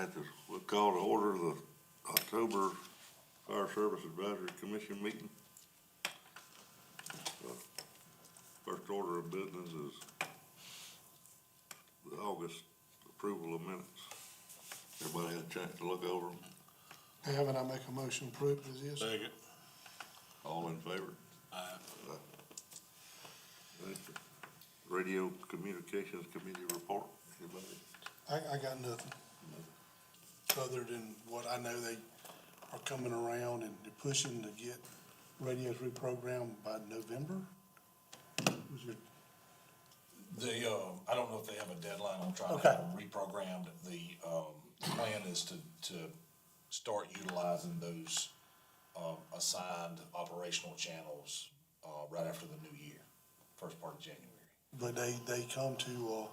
right, we'll call to order the October Fire Service Advisory Commission meeting. First order of business is the August approval of minutes. Everybody had a chance to look over them. Haven't I make a motion to approve as is? Second. All in favor? Aye. Thank you. Radio Communications Committee report, anybody? I got nothing. Other than what I know, they are coming around and they're pushing to get radios reprogrammed by November. Was your, I don't know if they have a deadline on trying to Okay. have them reprogrammed. The plan is to start utilizing those, assigned operational channels, right after the new year, first part of January. but they come to,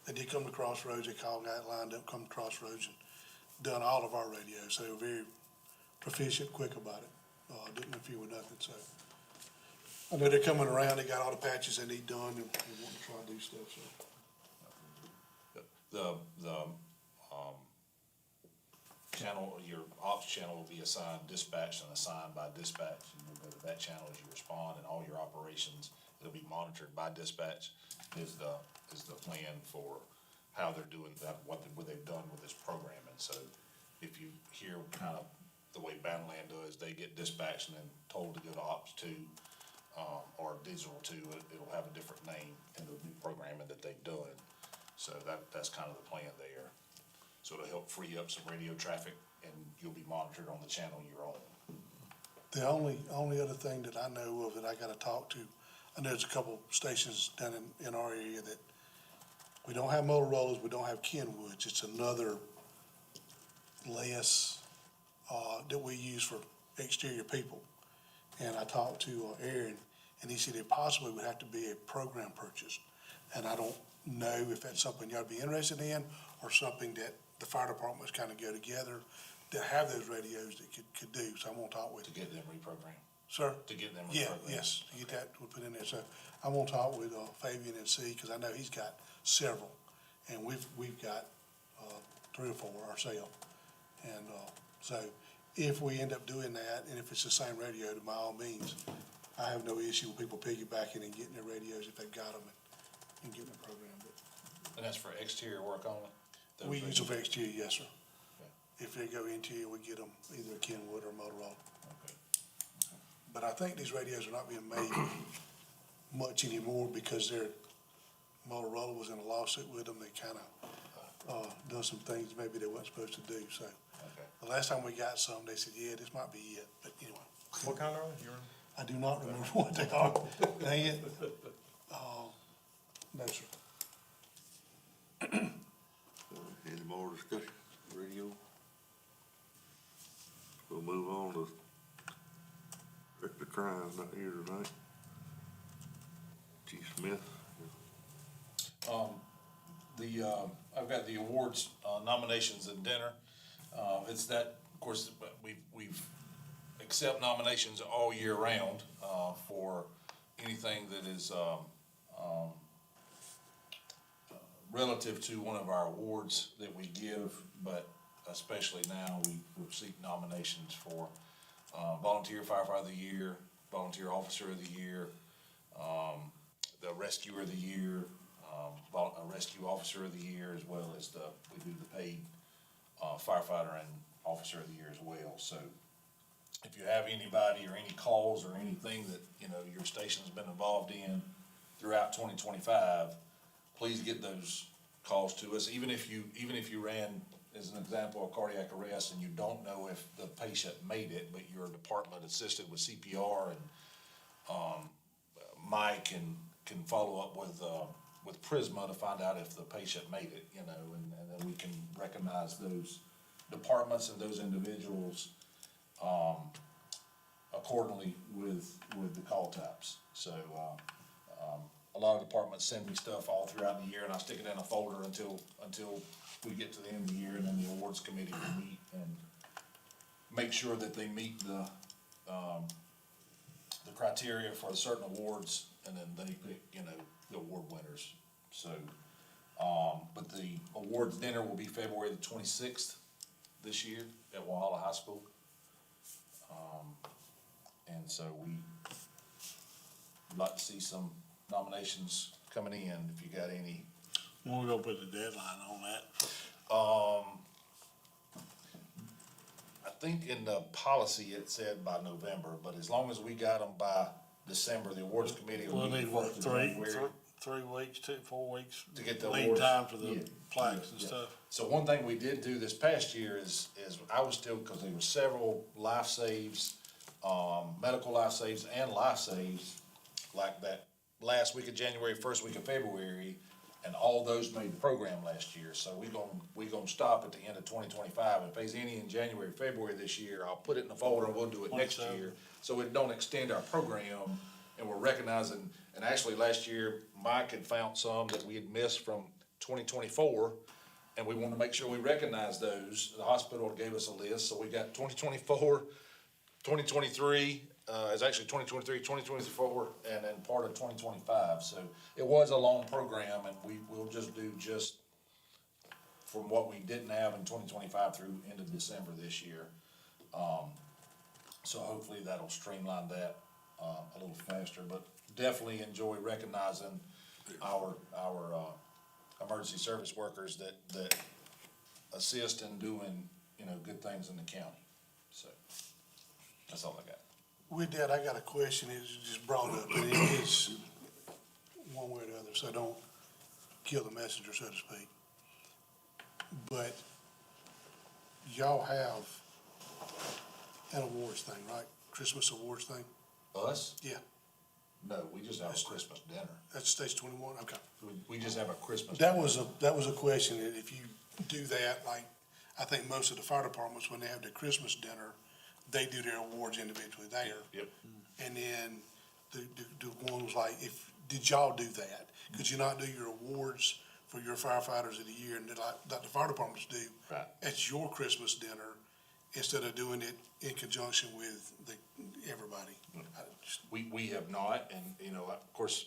they did come to Crossroads, they called, got lined up, come to Crossroads and done all of our radios, so they were very proficient, quick about it. Didn't interfere with nothing, so. I know they're coming around, they got all the patches they need done and they want to try to do stuff, so. The channel, your ops channel will be assigned dispatch and assigned by dispatch. And you'll go to that channel as you respond, and all your operations, it'll be monitored by dispatch is the plan for how they're doing that, what they've done with this programming. So if you hear kind of the way Badland does, they get dispatched and then told to go to ops two, or digital two, it'll have a different name in the new programming that they've done. So that's kind of the plan there. So it'll help free up some radio traffic, and you'll be monitored on the channel you're on. The only other thing that I know of that I gotta talk to, I know there's a couple stations down in our area that we don't have Motorola's, we don't have Kenwoods. It's another less, that we use for exterior people. And I talked to Aaron, and he said it possibly would have to be a program purchase. And I don't know if that's something y'all be interested in, or something that the fire departments kind of go together to have those radios that could do. So I'm gonna talk with, To get them reprogrammed, sir? to get them Yeah, reprogrammed. yes, to get that, we put in there. So I'm gonna talk with Fabian and see, because I know he's got several, and we've got 3 or 4 ourselves. And so if we end up doing that, and if it's the same radio, then by all means, I have no issue with people piggybacking and getting their radios if they've got them and getting them programmed. And that's for exterior work only? Those We use radios? them for exterior, yes, sir. Okay. If they go interior, we get them either Kenwood or Motorola. Okay. But I think these radios are not being made much anymore because Motorola was in a lawsuit with them. They kind of done some things maybe they weren't supposed to do. So Okay. the last time we got some, they said, yeah, this might be it. But anyway, What kind are they? I do not remember what they are. Dang it. No, sir. Any more discussion, radio? We'll move on to Director Crime's not here tonight. Chief Smith. I've got the awards, nominations and dinner. It's that, of course, we've accept nominations all year round, for anything that is, relative to one of our awards that we give, but especially now, we seek nominations for, Volunteer Firefighter of the Year, Volunteer Officer of the Year, the Rescuer of the Year, a Rescue Officer of the Year, as well as we do the paid, Firefighter and Officer of the Year as well. So if you have anybody or any calls or anything that, your station's been involved in throughout 2025, please get those calls to us. Even if you ran, as an example, a cardiac arrest and you don't know if the patient made it, but your department assisted with CPR, and Mike can follow up with Prisma to find out if the patient made it, and then we can recognize those departments and those individuals accordingly with the call types. So a lot of departments send me stuff all throughout the year, and I stick it in a folder until we get to the end of the year, and then the awards committee will meet and make sure that they meet the criteria for certain awards, and then they pick, the award winners. So But the awards dinner will be February the 26th this year at Walhalla High School. And so we'd like to see some nominations coming in, if you got any. When we gonna put the deadline on that? I think in the policy it said by November, but as long as we got them by December, the awards committee will We'll meet need, what, first of January. 3 weeks, 4 weeks? To get the lead awards. time for Yeah. the plaques and Yeah. stuff. So one thing we did do this past year is I was still, cause there were several life saves, medical life saves and life saves, like that last week of January, first week of February, and all those made the program last year. So we gonna stop at the end of 2025. If there's any in January, February this year, I'll put it in the folder and we'll do it next 27. year. So it don't extend our program, and we're recognizing, and actually last year, Mike had found some that we had missed from 2024, and we wanna make sure we recognize those. The hospital gave us a list, so we got 2024, 2023, it's actually 2023, 2024, and then part of 2025. So it was a long program, and we'll just do from what we didn't have in 2025 through end of December this year. So hopefully that'll streamline that, a little faster, but definitely enjoy recognizing our emergency service workers that assist in doing, good things in the county. So, that's all I got. With that, I got a question, it's just brought up, and it is one way or the other, so don't kill the messenger, so to speak. But y'all have an awards thing, right? Christmas awards thing? Us? Yeah, No, we just have a Christmas dinner. that's stage 21, okay. We just have a Christmas. That was a question, that if you do that, like, I think most of the fire departments, when they have their Christmas dinner, they do their awards individually there. Yep. And then the one was like, did y'all do that? Could you not do your awards for your firefighters of the year and like the fire departments do? Right. At your Christmas dinner, instead of doing it in conjunction with everybody? I just- We have not, and, of course,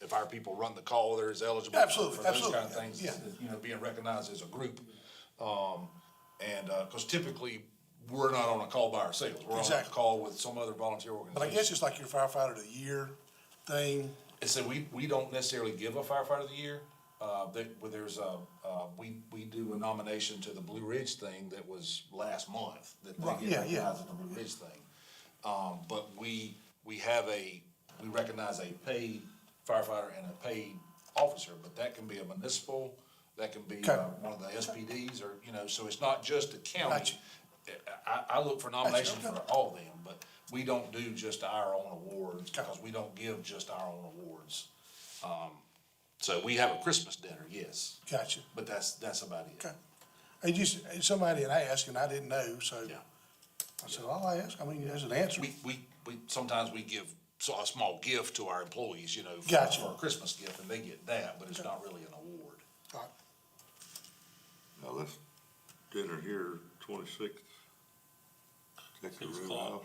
if our people run the call, they're as eligible Absolutely, for those absolutely, kind of things, yeah. being recognized as a group. Cause typically, we're not on a call by ourselves, we're on a Exactly. call with some other volunteer organization. But I guess it's like your firefighter of the year thing. And so we don't necessarily give a firefighter of the year. We do a nomination to the Blue Ridge thing that was last month, that Right, they get yeah, yeah. recognized at the Blue Ridge thing. But we recognize a paid firefighter and a paid officer, but that can be a municipal, that can be, Okay. one of the SPDs, or, so it's not just the county. Gotcha. I look for nominations okay. for all of them, but we don't do just our own awards, Okay. because we don't give just our own awards. So we have a Christmas dinner, yes, Gotcha. but that's about it. Okay. And somebody had asked and I didn't know, so Yeah. I said, I'll ask. I mean, there's an answer. We sometimes we give a small gift to our employees, Gotcha. for a Christmas gift, and they get that, but it's not really an award. All right. Now, this dinner here, 26th, take the 6 room o'clock. out,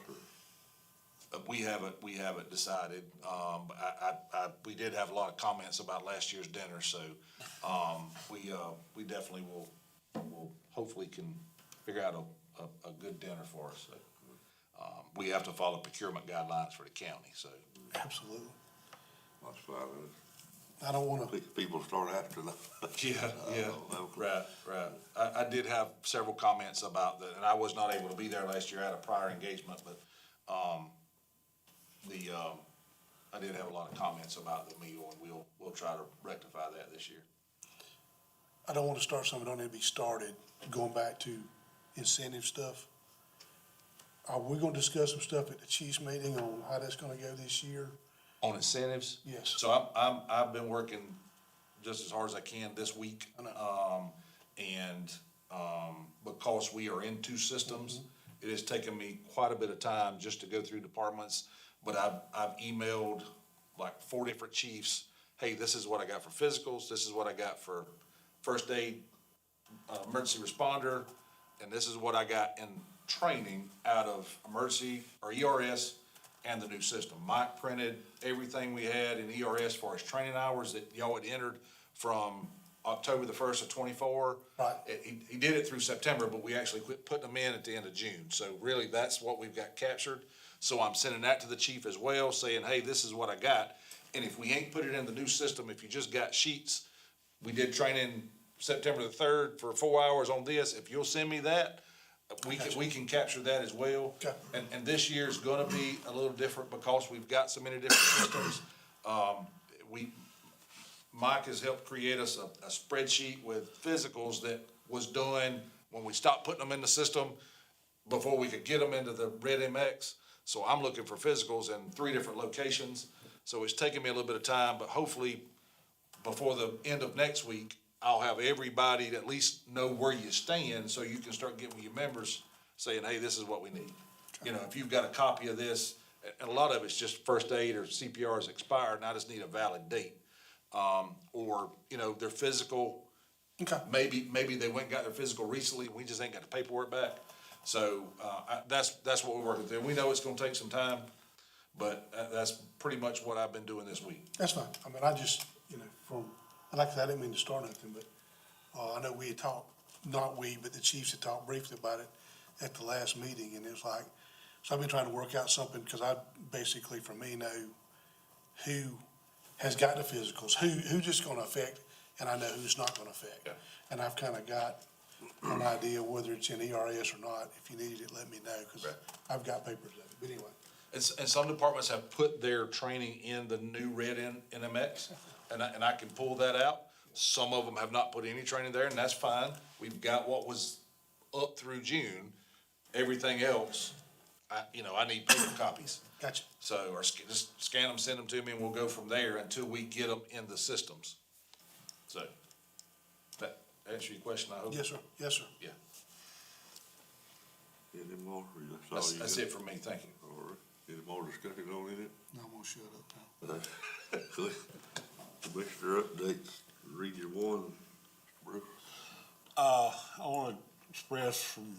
or? We haven't decided. We did have a lot of comments about last year's dinner, so, we definitely will hopefully can figure out a good dinner for us. So, we have to follow procurement guidelines for the county, so. Absolutely. That's fine. I don't wanna, People start after that. Yeah, Okay. right. I did have several comments about that, and I was not able to be there last year. I had a prior engagement, but, I did have a lot of comments about the meal, and we'll try to rectify that this year. I don't wanna start something that don't need to be started, going back to incentive stuff. Are we gonna discuss some stuff at the chiefs meeting on how that's gonna go this year? On incentives? Yes. So I've been working just as hard as I can this week. I know. Because we are in two systems, it has taken me quite a bit of time just to go through departments. But I've emailed like 4 different chiefs, hey, this is what I got for physicals, this is what I got for first aid, emergency responder, and this is what I got in training out of emergency or ERS and the new system. Mike printed everything we had in ERS for his training hours that y'all had entered from October the 1st of 24. Right. He did it through September, but we actually quit putting them in at the end of June. So really, that's what we've got captured. So I'm sending that to the chief as well, saying, hey, this is what I got. And if we ain't put it in the new system, if you just got sheets, we did training September the 3rd for 4 hours on this. If you'll send me that, we can capture that as well. Okay. And this year's gonna be a little different because we've got so many different systems. Mike has helped create us a spreadsheet with physicals that was done when we stopped putting them in the system before we could get them into the Red MX. So I'm looking for physicals in 3 different locations. So it's taking me a little bit of time, but hopefully before the end of next week, I'll have everybody to at least know where you stand, so you can start getting with your members saying, hey, this is what we need. You know, if you've got a copy of this, and a lot of it's just first aid or CPR is expired, and I just need a valid date. Or, you know, their physical, Okay. maybe they went and got their physical recently, and we just ain't got the paperwork back. So, that's what we're working through. We know it's gonna take some time, but that's pretty much what I've been doing this week. That's fine. I mean, I just, you know, like I said, I didn't mean to start nothing, but, I know we had talked, not we, but the chiefs had talked briefly about it at the last meeting, and it was like, so I've been trying to work out something, because I basically, for me, know who has got the physicals, who's just gonna affect, and I know who's not gonna affect. Yeah. And I've kinda got an idea whether it's in ERS or not. If you need it, let me know, because Right. I've got papers of it, but anyway. And some departments have put their training in the new Red NMX, and I can pull that out. Some of them have not put any training there, and that's fine. We've got what was up through June. Everything else, I need paper copies. Gotcha. So, or just scan them, send them to me, and we'll go from there until we get them in the systems. So, that answer your question, I hope? Yes, sir. Yes, sir. Yeah, Any more? Or that's all you that's got? it for me, thank you. All right. Any more discussion on it? No, I'm gonna shut up now. Commissioner updates, Region 1, Bruce. I wanna express from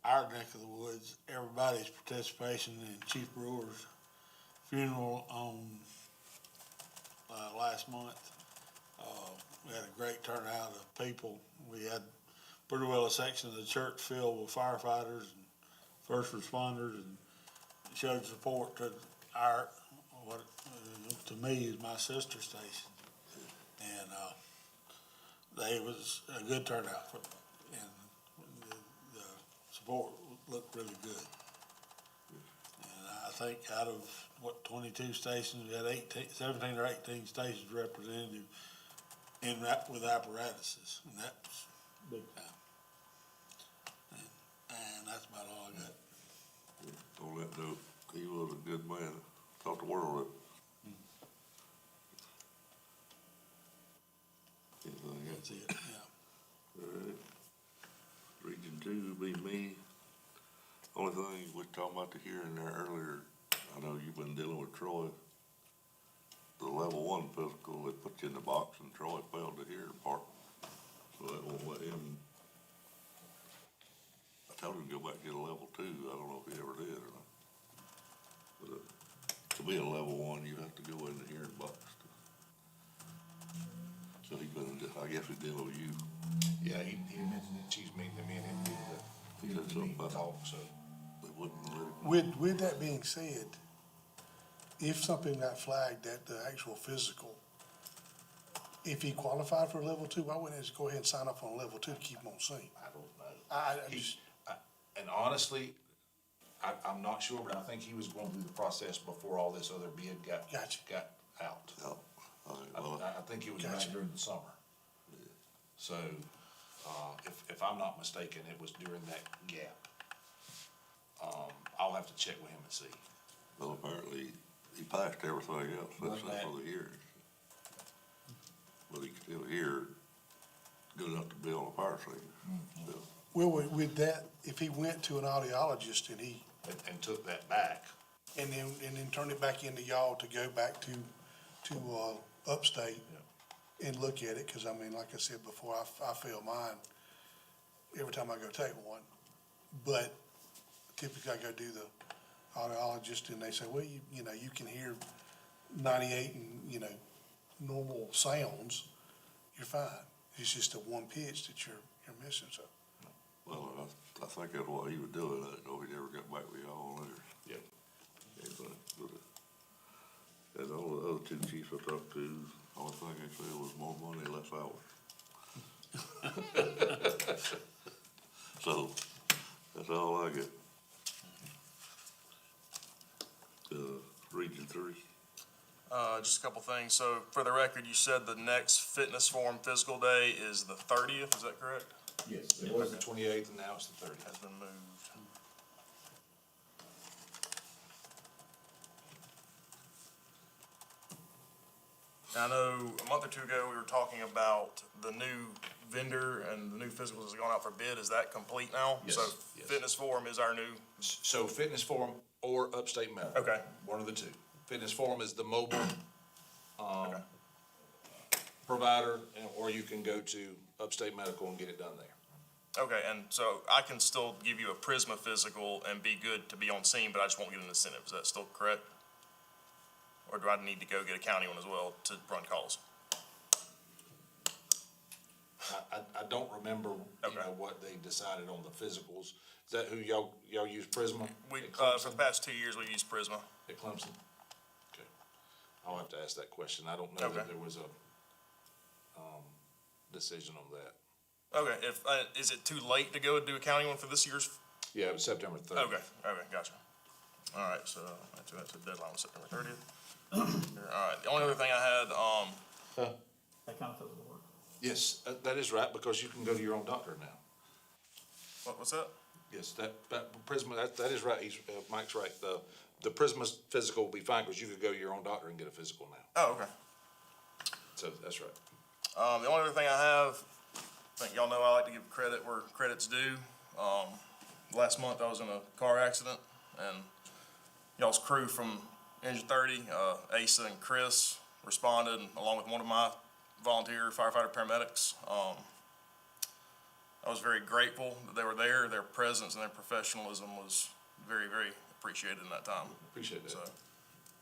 our neck of the woods, everybody's participation in Chief Brewer's funeral on, last month. We had a great turnout of people. We had pretty well a section of the church filled with firefighters and first responders, and showed support to our, what, to me is my sister station. And, they was a good turnout for, and the support looked really good. And I think out of, 22 stations, we had 17 or 18 stations represented with apparatuses, and that's big time. And that's about all I got. On that note, he was a good man, taught the world up. Anything else? That's it, yeah. All right. Region 2 would be me. Only thing, we talking about the hearing there earlier, I know you've been dealing with Troy. The level 1 physical, they put you in the box and Troy failed the hearing part. So that won't let him. I told him to go back and get a level 2, I don't know if he ever did or not. But, to be a level 1, you have to go in the hearing box. So he's been, I guess he's dealing with you. Yeah, he mentioned the chief's meeting, me and him He did said something about talk, so. they wouldn't let him. With that being said, if something got flagged at the actual physical, if he qualified for level 2, why wouldn't he just go ahead and sign up on level 2 to keep him on scene? I don't know. I He- just, And honestly, I'm not sure, but I think he was going through the process before all this other bid got Gotcha. out. Oh, all right, well, I think it was back Gotcha. during the summer. So, if I'm not mistaken, it was during that gap. I'll have to check with him and see. well, apparently, he passed everything else, except Wasn't for the hearing. But he could still hear good enough to be on a fire scene, still. well, with that, if he went to an audiologist and he, And took that back. and then turned it back into y'all to go back to upstate and look at it, cause I mean, like I said before, I fail mine every time I go take one. But typically I go do the audiologist and they say, well, you know, you can hear 98 and, normal sounds, you're fine. It's just the one pitch that you're missing, so. Well, I think that's what he was doing, I don't know if he ever got back with y'all on it or Yep. anything, but, and all the other two chiefs I talked to, only thing they said was more money, less hours. So, that's all I get. Region 3. Just a couple things. So for the record, you said the next fitness forum physical day is the 30th, is that correct? Yes, it was the 28th and now it's the 30th. Has been moved. I know a month or two ago, we were talking about the new vendor and the new physicals has gone out for bid. Is that complete now? Yes, So yes. fitness forum is our new, So Fitness Forum or Upstate Medical. Okay. One of the two. Fitness Forum is the mobile, Okay. provider, or you can go to Upstate Medical and get it done there. Okay, and so I can still give you a Prisma physical and be good to be on scene, but I just won't get an incentive. Is that still correct? Or do I need to go get a county one as well to run calls? I don't remember, Okay. what they decided on the physicals. Is that who y'all use Prisma? We, At for Clemson? the past 2 years, we've used Prisma. At Clemson? Okay. I'll have to ask that question. I don't know that Okay. there was a, decision on that. Okay, if, is it too late to go and do a county one for this year's? Yeah, it was September 30th. Okay, gotcha. All right, so that's the deadline, was September 30th. All right, the only other thing I had, That kind of doesn't work. Yes, that is right, because you can go to your own doctor now. what's that? Yes, that Prisma, that is right, Mike's right, the Prisma's physical will be fine, because you could go to your own doctor and get a physical now, Oh, okay. so that's right. The only other thing I have, I think y'all know I like to give credit where credit's due. Last month I was in a car accident and y'all's crew from Engine 30, Asa and Chris responded along with one of my volunteer firefighter paramedics. I was very grateful that they were there. Their presence and their professionalism was very, very appreciated in that time. Appreciate that. So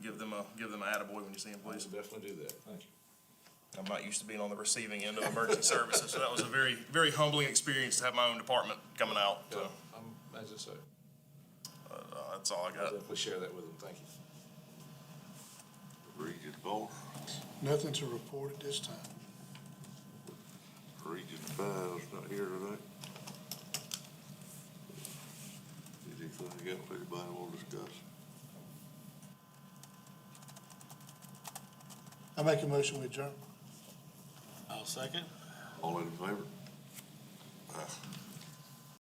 give them a attaboy when you see them, Please please. definitely do that, thank you. I'm not used to being on the receiving end of emergency services, so that was a very, very humbling experience to have my own department coming out. So, As I say, that's all I I'll got. definitely share that with them, thank you. Region 4, Nothing to report at this time. Region 5's not here tonight. Anything else anybody want to discuss? I make a motion with adjourn. I'll second. All in favor?